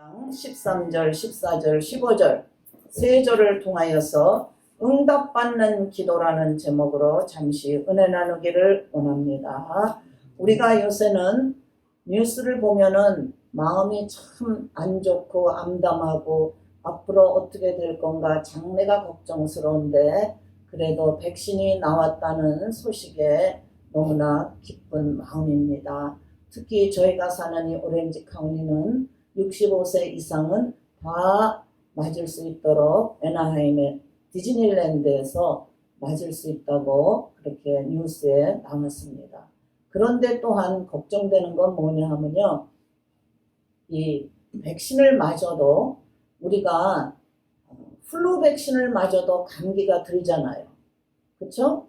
13절, 14절, 15절 세 절을 통하여서 응답받는 기도라는 제목으로 잠시 은혜 나누기를 원합니다. 우리가 요새는 뉴스를 보면은 마음이 참 안 좋고 암담하고 앞으로 어떻게 될 건가 장래가 걱정스러운데 그래도 백신이 나왔다는 소식에 너무나 기쁜 마음입니다. 특히 저희가 사는 이 오렌지 카운티는 65세 이상은 다 맞을 수 있도록 애나하임의 디즈니랜드에서 맞을 수 있다고 그렇게 뉴스에 나왔습니다. 그런데 또한 걱정되는 건 뭐냐 하면요. 이 백신을 맞아도 우리가 플루 백신을 맞아도 감기가 들잖아요. 그렇죠?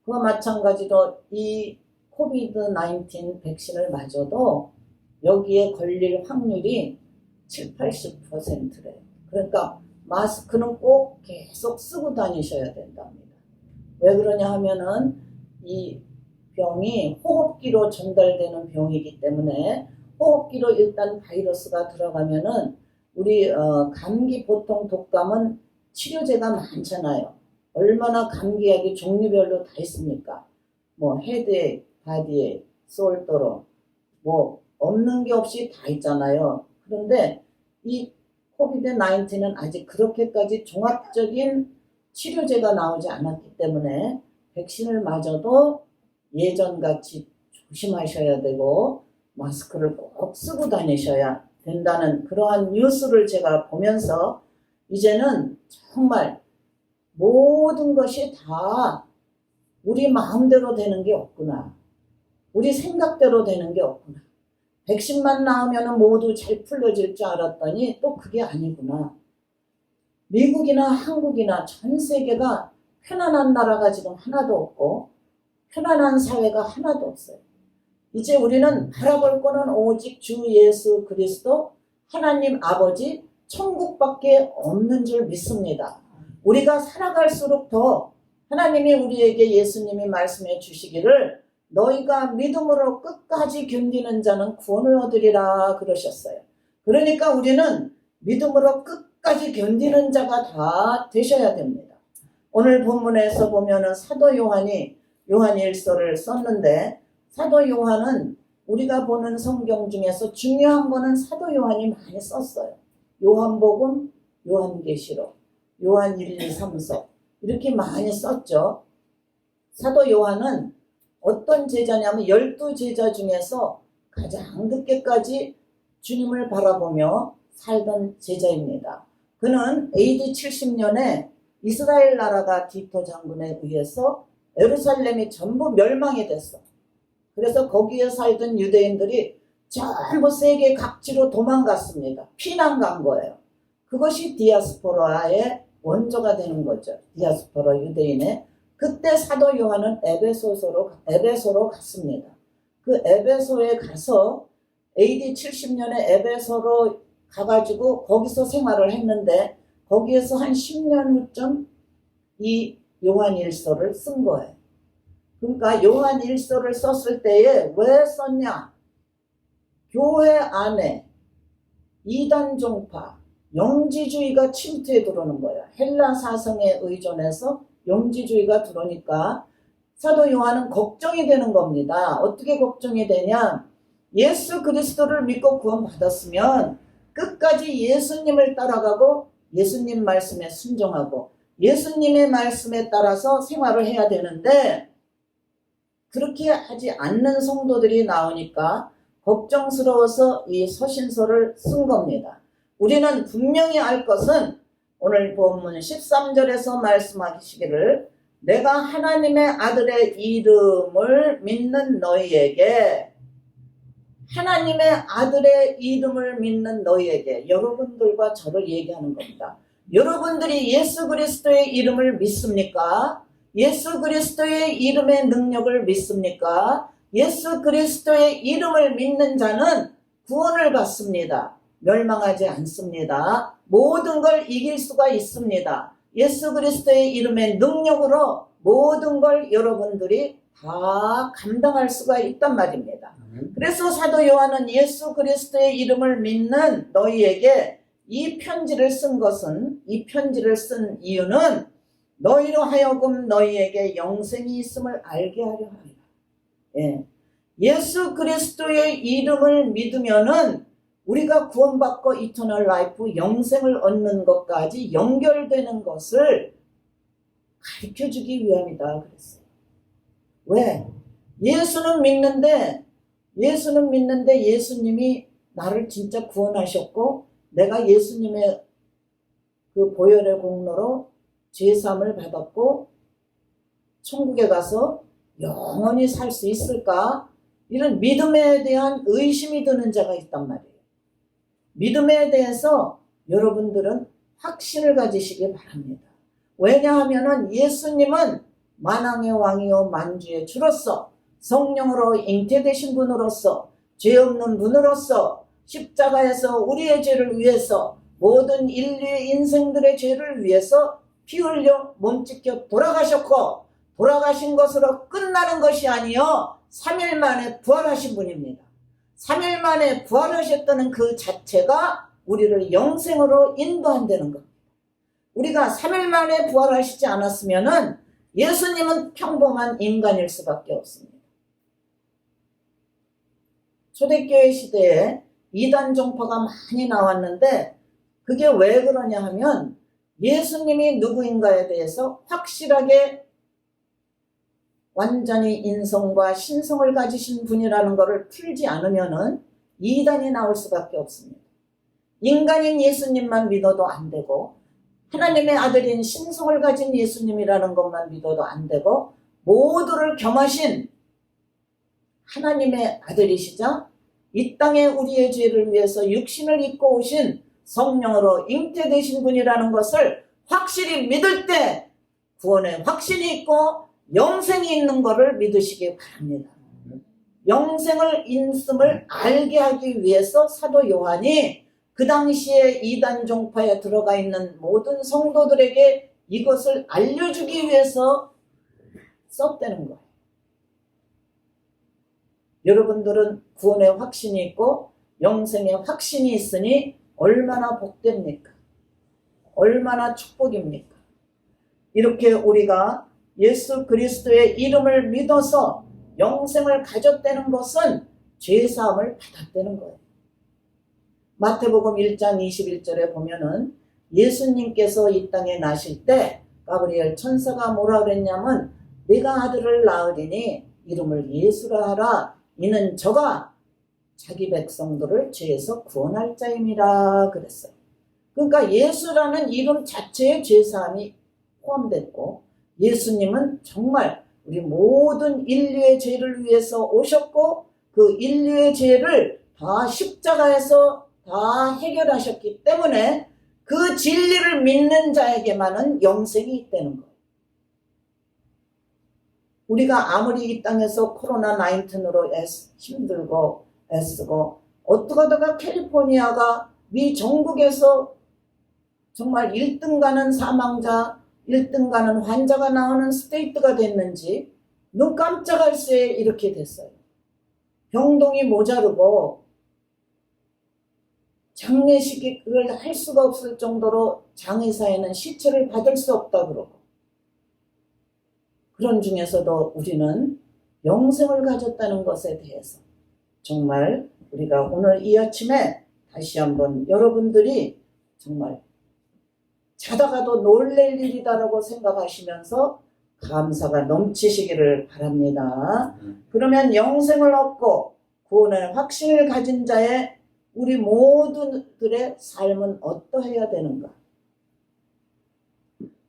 그와 마찬가지로 이 코비드-19 백신을 맞아도 여기에 걸릴 확률이 70~80%래요. 그러니까 마스크는 꼭 계속 쓰고 다니셔야 된답니다. 왜 그러냐 하면은 이 병이 호흡기로 전달되는 병이기 때문에 호흡기로 일단 바이러스가 들어가면은 우리 감기 보통 독감은 치료제가 많잖아요. 얼마나 감기약이 종류별로 다 있습니까? 뭐 헤드액, 바디액, 솔도로 뭐 없는 게 없이 다 있잖아요. 그런데 이 코비드-19는 아직 그렇게까지 종합적인 치료제가 나오지 않았기 때문에 백신을 맞아도 예전같이 조심하셔야 되고 마스크를 꼭 쓰고 다니셔야 된다는 그러한 뉴스를 제가 보면서 이제는 정말 모든 것이 다 우리 마음대로 되는 게 없구나. 우리 생각대로 되는 게 없구나. 백신만 나오면 모두 잘 풀려질 줄 알았더니 또 그게 아니구나. 미국이나 한국이나 전 세계가 편안한 나라가 지금 하나도 없고 편안한 사회가 하나도 없어요. 이제 우리는 바라볼 거는 오직 주 예수 그리스도 하나님 아버지 천국밖에 없는 줄 믿습니다. 우리가 살아갈수록 더 하나님이 우리에게 예수님이 말씀해 주시기를 너희가 믿음으로 끝까지 견디는 자는 구원을 얻으리라 그러셨어요. 그러니까 우리는 믿음으로 끝까지 견디는 자가 다 되셔야 됩니다. 오늘 본문에서 보면은 사도 요한이 요한일서를 썼는데 사도 요한은 우리가 보는 성경 중에서 중요한 거는 사도 요한이 많이 썼어요. 요한복음, 요한계시록, 요한 1, 2, 3서 이렇게 많이 썼죠. 사도 요한은 어떤 제자냐면 12제자 중에서 가장 늦게까지 주님을 바라보며 살던 제자입니다. 그는 AD 70년에 이스라엘 나라가 디토 장군에 의해서 예루살렘이 전부 멸망이 됐어. 그래서 거기에 살던 유대인들이 전부 세계 각지로 도망갔습니다. 피난 간 거예요. 그것이 디아스포라의 원조가 되는 거죠. 디아스포라 유대인의. 그때 사도 요한은 에베소로 갔습니다. 그 에베소에 가서 AD 70년에 에베소로 가가지고 거기서 생활을 했는데 거기에서 한 10년 후쯤 이 요한일서를 쓴 거예요. 그러니까 요한일서를 썼을 때에 왜 썼냐? 교회 안에 이단 종파, 영지주의가 침투해 들어오는 거예요. 헬라 사성에 의존해서 영지주의가 들어오니까 사도 요한은 걱정이 되는 겁니다. 어떻게 걱정이 되냐? 예수 그리스도를 믿고 구원받았으면 끝까지 예수님을 따라가고 예수님 말씀에 순종하고 예수님의 말씀에 따라서 생활을 해야 되는데 그렇게 하지 않는 성도들이 나오니까 걱정스러워서 이 서신서를 쓴 겁니다. 우리는 분명히 알 것은 오늘 본문 13절에서 말씀하시기를 내가 하나님의 아들의 이름을 믿는 너희에게 하나님의 아들의 이름을 믿는 너희에게 여러분들과 저를 얘기하는 겁니다. 여러분들이 예수 그리스도의 이름을 믿습니까? 예수 그리스도의 이름의 능력을 믿습니까? 예수 그리스도의 이름을 믿는 자는 구원을 받습니다. 멸망하지 않습니다. 모든 걸 이길 수가 있습니다. 예수 그리스도의 이름의 능력으로 모든 걸 여러분들이 다 감당할 수가 있단 말입니다. 그래서 사도 요한은 예수 그리스도의 이름을 믿는 너희에게 이 편지를 쓴 이유는 너희로 하여금 너희에게 영생이 있음을 알게 하려 합니다. 예. 예수 그리스도의 이름을 믿으면은 우리가 구원받고 이터널 라이프, 영생을 얻는 것까지 연결되는 것을 가르쳐주기 위함이다 그랬어요. 왜? 예수는 믿는데 예수님이 나를 진짜 구원하셨고 내가 예수님의 그 보혈의 공로로 죄사함을 받았고 천국에 가서 영원히 살 수 있을까? 이런 믿음에 대한 의심이 드는 자가 있단 말이에요. 믿음에 대해서 여러분들은 확신을 가지시기 바랍니다. 왜냐하면 예수님은 만왕의 왕이요 만주의 주로서 성령으로 잉태되신 분으로서 죄 없는 분으로서 십자가에서 우리의 죄를 위해서 모든 인류의 인생들의 죄를 위해서 피 흘려 몸찢겨 돌아가셨고 돌아가신 것으로 끝나는 것이 아니요 3일 만에 부활하신 분입니다. 3일 만에 부활하셨다는 그 자체가 우리를 영생으로 인도한다는 겁니다. 우리가 3일 만에 부활하시지 않았으면은 예수님은 평범한 인간일 수밖에 없습니다. 초대교회 시대에 이단 종파가 많이 나왔는데 그게 왜 그러냐 하면 예수님이 누구인가에 대해서 확실하게 완전히 인성과 신성을 가지신 분이라는 것을 풀지 않으면은 이단이 나올 수밖에 없습니다. 인간인 예수님만 믿어도 안 되고 하나님의 아들인 신성을 가진 예수님이라는 것만 믿어도 안 되고 모두를 겸하신 하나님의 아들이시자 이 땅에 우리의 죄를 위해서 육신을 입고 오신 성령으로 잉태되신 분이라는 것을 확실히 믿을 때 구원의 확신이 있고 영생이 있는 것을 믿으시기 바랍니다. 영생을 있음을 알게 하기 위해서 사도 요한이 그 당시에 이단 종파에 들어가 있는 모든 성도들에게 이것을 알려주기 위해서 썼다는 거예요. 여러분들은 구원의 확신이 있고 영생의 확신이 있으니 얼마나 복됩니까? 얼마나 축복입니까? 이렇게 우리가 예수 그리스도의 이름을 믿어서 영생을 가졌다는 것은 죄사함을 받았다는 거예요. 마태복음 1장 21절에 보면은 예수님께서 이 땅에 나실 때 가브리엘 천사가 뭐라 그랬냐면 네가 아들을 낳으리니 이름을 예수라 하라. 이는 저가 자기 백성들을 죄에서 구원할 자임이라 그랬어요. 그러니까 예수라는 이름 자체에 죄사함이 포함됐고 예수님은 정말 우리 모든 인류의 죄를 위해서 오셨고 그 인류의 죄를 다 십자가에서 다 해결하셨기 때문에 그 진리를 믿는 자에게만은 영생이 있다는 거예요. 우리가 아무리 이 땅에서 코로나19으로 힘들고 애쓰고 어떻게 하다가 캘리포니아가 미 전국에서 정말 1등 가는 사망자 1등 가는 환자가 나오는 스테이트가 됐는지 눈 깜짝할 새에 이렇게 됐어요. 병동이 모자르고 장례식을 할 수가 없을 정도로 장의사에는 시체를 받을 수 없다 그러고 그런 중에서도 우리는 영생을 가졌다는 것에 대해서 정말 우리가 오늘 이 아침에 다시 한번 여러분들이 정말 자다가도 놀랄 일이다라고 생각하시면서 감사가 넘치시기를 바랍니다. 그러면 영생을 얻고 구원의 확신을 가진 자의 우리 모두들의 삶은 어떠해야 되는가?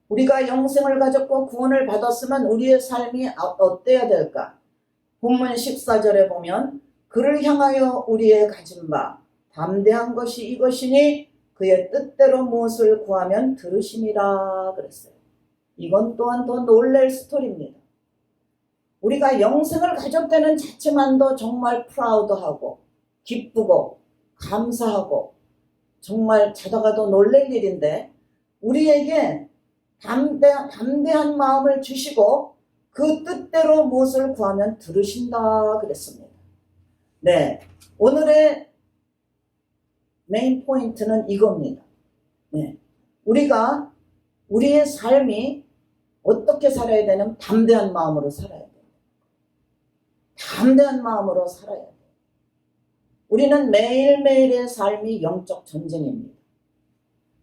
우리가 영생을 가졌고 구원을 받았으면 우리의 삶이 어때야 될까? 본문 14절에 보면 그를 향하여 우리의 가진 바 담대한 것이 이것이니 그의 뜻대로 무엇을 구하면 들으심이라 그랬어요. 이건 또한 더 놀랄 스토리입니다. 우리가 영생을 가졌다는 자체만도 정말 프라우드하고 기쁘고 감사하고 정말 자다가도 놀랄 일인데 우리에게 담대한 마음을 주시고 그 뜻대로 무엇을 구하면 들으신다 그랬습니다. 네, 오늘의 메인 포인트는 이겁니다. 네, 우리가 우리의 삶이 어떻게 살아야 되냐면 담대한 마음으로 살아야 돼요. 담대한 마음으로 살아야 돼요. 우리는 매일매일의 삶이 영적 전쟁입니다.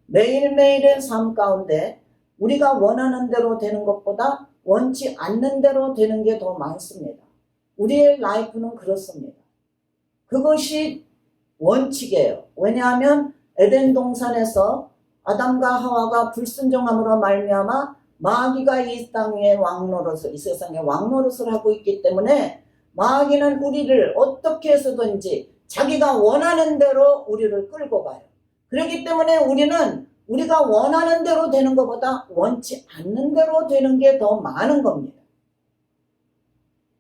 매일매일의 삶 가운데 우리가 원하는 대로 되는 것보다 원치 않는 대로 되는 게 더 많습니다. 우리의 라이프는 그렇습니다. 그것이 원칙이에요. 왜냐하면 에덴 동산에서 아담과 하와가 불순종함으로 말미암아 마귀가 이 땅의 왕노릇을, 이 세상의 왕노릇을 하고 있기 때문에 마귀는 우리를 어떻게 해서든지 자기가 원하는 대로 우리를 끌고 가요. 그렇기 때문에 우리는 우리가 원하는 대로 되는 것보다 원치 않는 대로 되는 게 더 많은 겁니다.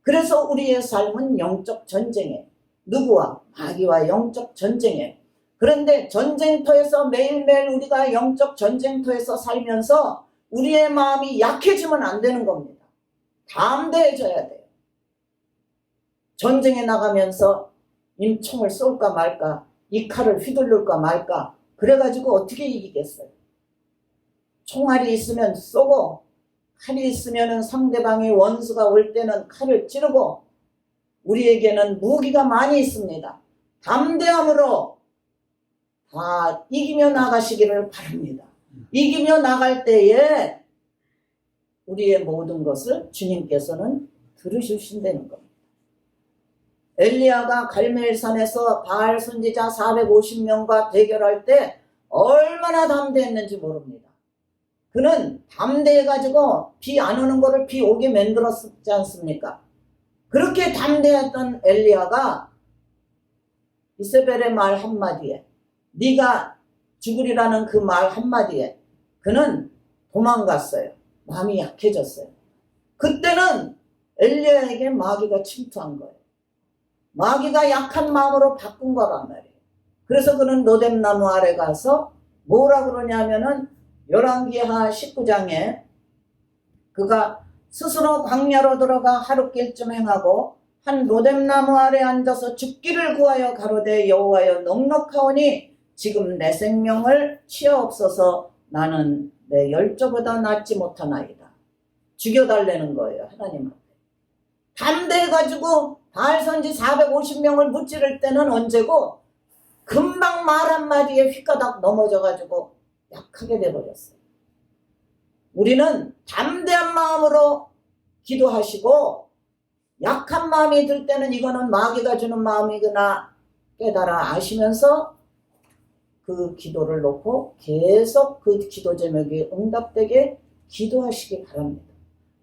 그래서 우리의 삶은 영적 전쟁이에요. 누구와? 마귀와 영적 전쟁이에요. 그런데 전쟁터에서 매일매일 우리가 영적 전쟁터에서 살면서 우리의 마음이 약해지면 안 되는 겁니다. 담대해져야 돼요. 전쟁에 나가면서 이 총을 쏠까 말까, 이 칼을 휘둘를까 말까, 그래가지고 어떻게 이기겠어요? 총알이 있으면 쏘고, 칼이 있으면 상대방의 원수가 올 때는 칼을 찌르고, 우리에게는 무기가 많이 있습니다. 담대함으로 다 이기며 나가시기를 바랍니다. 이기며 나갈 때에 우리의 모든 것을 주님께서는 들으주신다는 겁니다. 엘리야가 갈멜산에서 바알 선지자 450명과 대결할 때 얼마나 담대했는지 모릅니다. 그는 담대해가지고 비 안 오는 거를 비 오게 만들었지 않습니까? 그렇게 담대했던 엘리야가 이세벨의 말 한마디에, 네가 죽으리라는 그 말 한마디에 그는 도망갔어요. 마음이 약해졌어요. 그때는 엘리야에게 마귀가 침투한 거예요. 마귀가 약한 마음으로 바꾼 거란 말이에요. 그래서 그는 로뎀나무 아래 가서 뭐라 그러냐면은 열왕기하 19장에 그가 스스로 광야로 들어가 하룻길쯤 행하고 한 로뎀나무 아래 앉아서 죽기를 구하여 가로되 여호와여 넉넉하오니 지금 내 생명을 취하옵소서. 나는 내 열조보다 낫지 못하나이다. 죽여달라는 거예요. 하나님 앞에. 담대해가지고 바알선지 450명을 무찌를 때는 언제고 금방 말 한마디에 휘가닥 넘어져가지고 약하게 돼버렸어요. 우리는 담대한 마음으로 기도하시고 약한 마음이 들 때는 이거는 마귀가 주는 마음이구나 깨달아 아시면서 그 기도를 놓고 계속 그 기도 제목이 응답되게 기도하시기 바랍니다.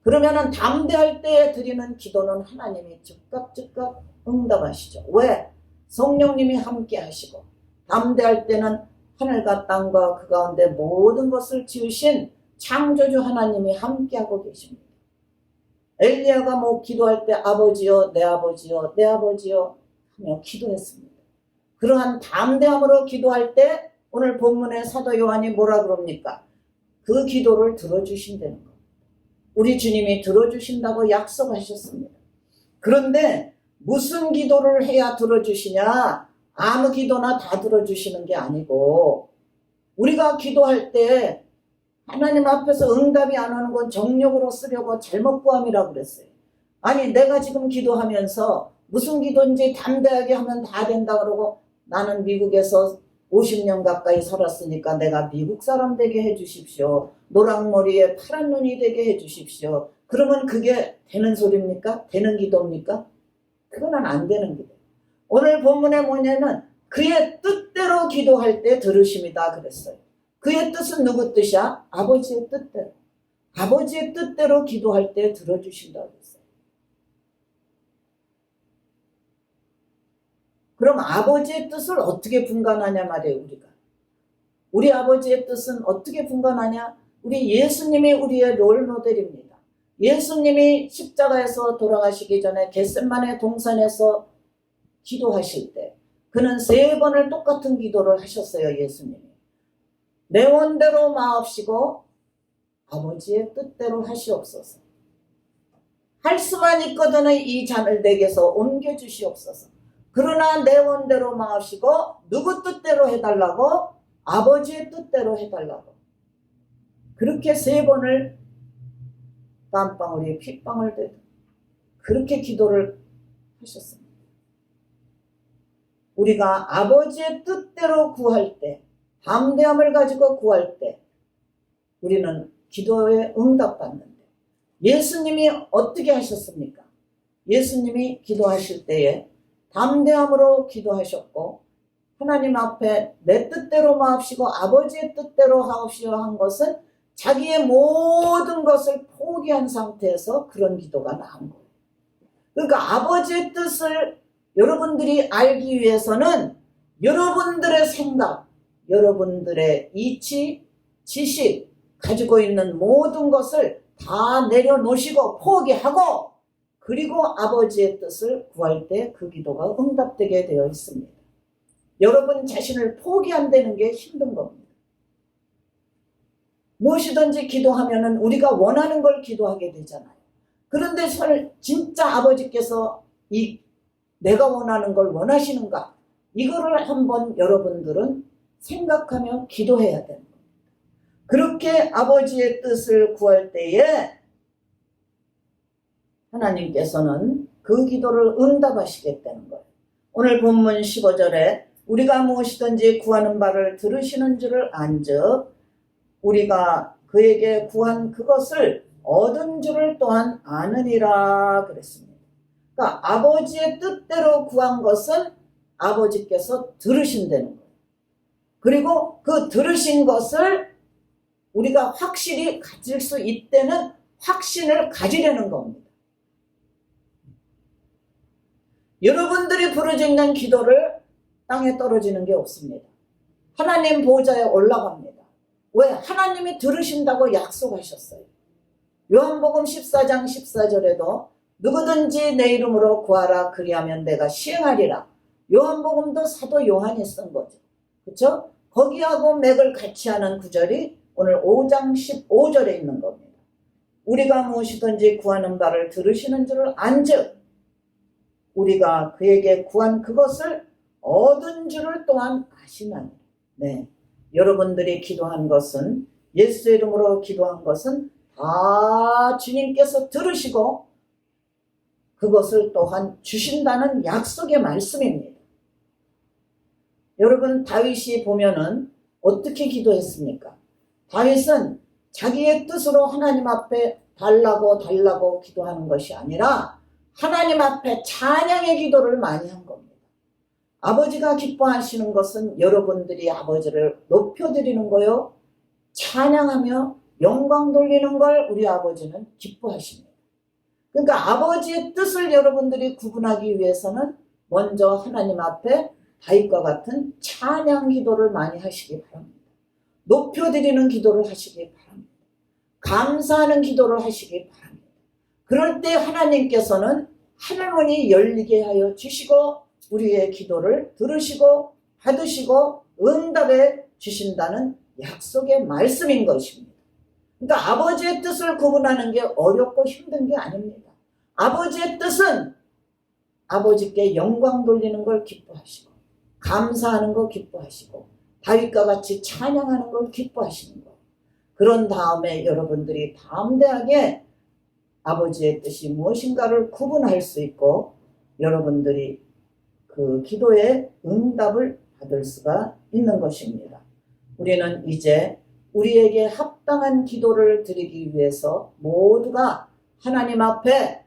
그러면은 담대할 때 드리는 기도는 하나님이 즉각 응답하시죠. 왜? 성령님이 함께 하시고 담대할 때는 하늘과 땅과 그 가운데 모든 것을 지으신 창조주 하나님이 함께하고 계십니다. 엘리야가 뭐 기도할 때 아버지여 내 아버지여 내 아버지여 하며 기도했습니다. 그러한 담대함으로 기도할 때 오늘 본문의 사도 요한이 뭐라 그럽니까? 그 기도를 들어주신다는 겁니다. 우리 주님이 들어주신다고 약속하셨습니다. 그런데 무슨 기도를 해야 들어주시냐? 아무 기도나 다 들어주시는 게 아니고 우리가 기도할 때 하나님 앞에서 응답이 안 오는 건 정력으로 쓰려고 잘못 구함이라고 그랬어요. 아니 내가 지금 기도하면서 무슨 기도인지 담대하게 하면 다 된다 그러고 나는 미국에서 50년 가까이 살았으니까 내가 미국 사람 되게 해주십시오. 노랑머리에 파란 눈이 되게 해주십시오. 그러면 그게 되는 소리입니까? 되는 기도입니까? 그건 안 되는 기도. 오늘 본문에 뭐냐면 그의 뜻대로 기도할 때 들으심이다 그랬어요. 그의 뜻은 누구 뜻이야? 아버지의 뜻대로. 아버지의 뜻대로 기도할 때 들어주신다고 했어요. 그럼 아버지의 뜻을 어떻게 분간하냐 말이에요, 우리가. 우리 아버지의 뜻은 어떻게 분간하냐? 우리 예수님이 우리의 롤모델입니다. 예수님이 십자가에서 돌아가시기 전에 겟세마네 동산에서 기도하실 때 그는 3번을 똑같은 기도를 하셨어요, 예수님이. 내 원대로 마옵시고 아버지의 뜻대로 하시옵소서. 할 수만 있거든 이 잔을 내게서 옮겨주시옵소서. 그러나 내 원대로 마시고 누구 뜻대로 해달라고? 아버지의 뜻대로 해달라고. 그렇게 3번을 땀방울이 핏방울 되듯 그렇게 기도를 하셨습니다. 우리가 아버지의 뜻대로 구할 때, 담대함을 가지고 구할 때 우리는 기도에 응답받는데, 예수님이 어떻게 하셨습니까? 예수님이 기도하실 때에 담대함으로 기도하셨고, 하나님 앞에 내 뜻대로 마옵시고 아버지의 뜻대로 하옵시오 한 것은 자기의 모든 것을 포기한 상태에서 그런 기도가 나온 거예요. 그러니까 아버지의 뜻을 여러분들이 알기 위해서는 여러분들의 생각, 여러분들의 이치, 지식, 가지고 있는 모든 것을 다 내려놓으시고 포기하고, 그리고 아버지의 뜻을 구할 때 그 기도가 응답되게 되어 있습니다. 여러분 자신을 포기한다는 게 힘든 겁니다. 무엇이든지 기도하면은 우리가 원하는 걸 기도하게 되잖아요. 그런데 진짜 아버지께서 내가 원하는 걸 원하시는가? 이거를 한번 여러분들은 생각하며 기도해야 되는 겁니다. 그렇게 아버지의 뜻을 구할 때에 하나님께서는 그 기도를 응답하시겠다는 거예요. 오늘 본문 15절에 우리가 무엇이든지 구하는 바를 들으시는 줄을 안즉 우리가 그에게 구한 그것을 얻은 줄을 또한 아느니라 그랬습니다. 그러니까 아버지의 뜻대로 구한 것은 아버지께서 들으신다는 거예요. 그리고 그 들으신 것을 우리가 확실히 가질 수 있다는 확신을 가지려는 겁니다. 여러분들이 부르짖는 기도를 땅에 떨어지는 게 없습니다. 하나님 보좌에 올라갑니다. 왜? 하나님이 들으신다고 약속하셨어요. 요한복음 14장 14절에도 누구든지 내 이름으로 구하라 그리하면 내가 시행하리라. 요한복음도 사도 요한이 쓴 거죠. 그렇죠? 거기하고 맥을 같이 하는 구절이 오늘 5장 15절에 있는 겁니다. 우리가 무엇이든지 구하는 바를 들으시는 줄을 안즉 우리가 그에게 구한 그것을 얻은 줄을 또한 아시나니. 네, 여러분들이 기도한 것은, 예수 이름으로 기도한 것은 다 주님께서 들으시고 그것을 또한 주신다는 약속의 말씀입니다. 여러분, 다윗이 보면은 어떻게 기도했습니까? 다윗은 자기의 뜻으로 하나님 앞에 달라고 기도하는 것이 아니라 하나님 앞에 찬양의 기도를 많이 한 겁니다. 아버지가 기뻐하시는 것은 여러분들이 아버지를 높여드리는 거요, 찬양하며 영광 돌리는 걸 우리 아버지는 기뻐하십니다. 그러니까 아버지의 뜻을 여러분들이 구분하기 위해서는 먼저 하나님 앞에 다윗과 같은 찬양 기도를 많이 하시기 바랍니다. 높여드리는 기도를 하시기 바랍니다. 감사하는 기도를 하시기 바랍니다. 그럴 때 하나님께서는 하늘문이 열리게 하여 주시고 우리의 기도를 들으시고 받으시고 응답해 주신다는 약속의 말씀인 것입니다. 그러니까 아버지의 뜻을 구분하는 게 어렵고 힘든 게 아닙니다. 아버지의 뜻은 아버지께 영광 돌리는 걸 기뻐하시고 감사하는 거 기뻐하시고 다윗과 같이 찬양하는 걸 기뻐하시는 거. 그런 다음에 여러분들이 담대하게 아버지의 뜻이 무엇인가를 구분할 수 있고 여러분들이 그 기도에 응답을 받을 수가 있는 것입니다. 우리는 이제 우리에게 합당한 기도를 드리기 위해서 모두가 하나님 앞에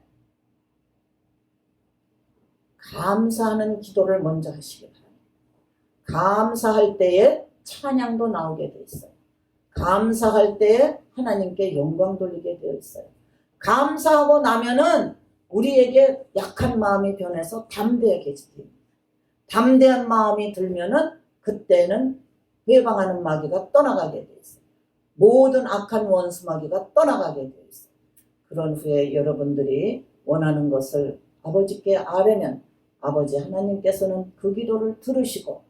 감사하는 기도를 먼저 하시기 바랍니다. 감사할 때에 찬양도 나오게 되어 있어요. 감사할 때에 하나님께 영광 돌리게 되어 있어요. 감사하고 나면은 우리에게 약한 마음이 변해서 담대하게 됩니다. 담대한 마음이 들면은 그때는 회방하는 마귀가 떠나가게 되어 있어요. 모든 악한 원수 마귀가 떠나가게 되어 있어요. 그런 후에 여러분들이 원하는 것을 아버지께 아뢰면 아버지 하나님께서는 그 기도를 들으시고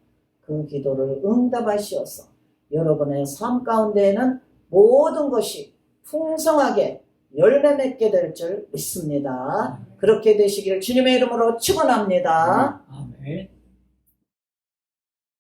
그 기도를 응답하시어서 여러분의 삶 가운데에는 모든 것이 풍성하게 열매 맺게 될 줄 믿습니다. 그렇게 되시기를 주님의 이름으로 축원합니다. 아멘.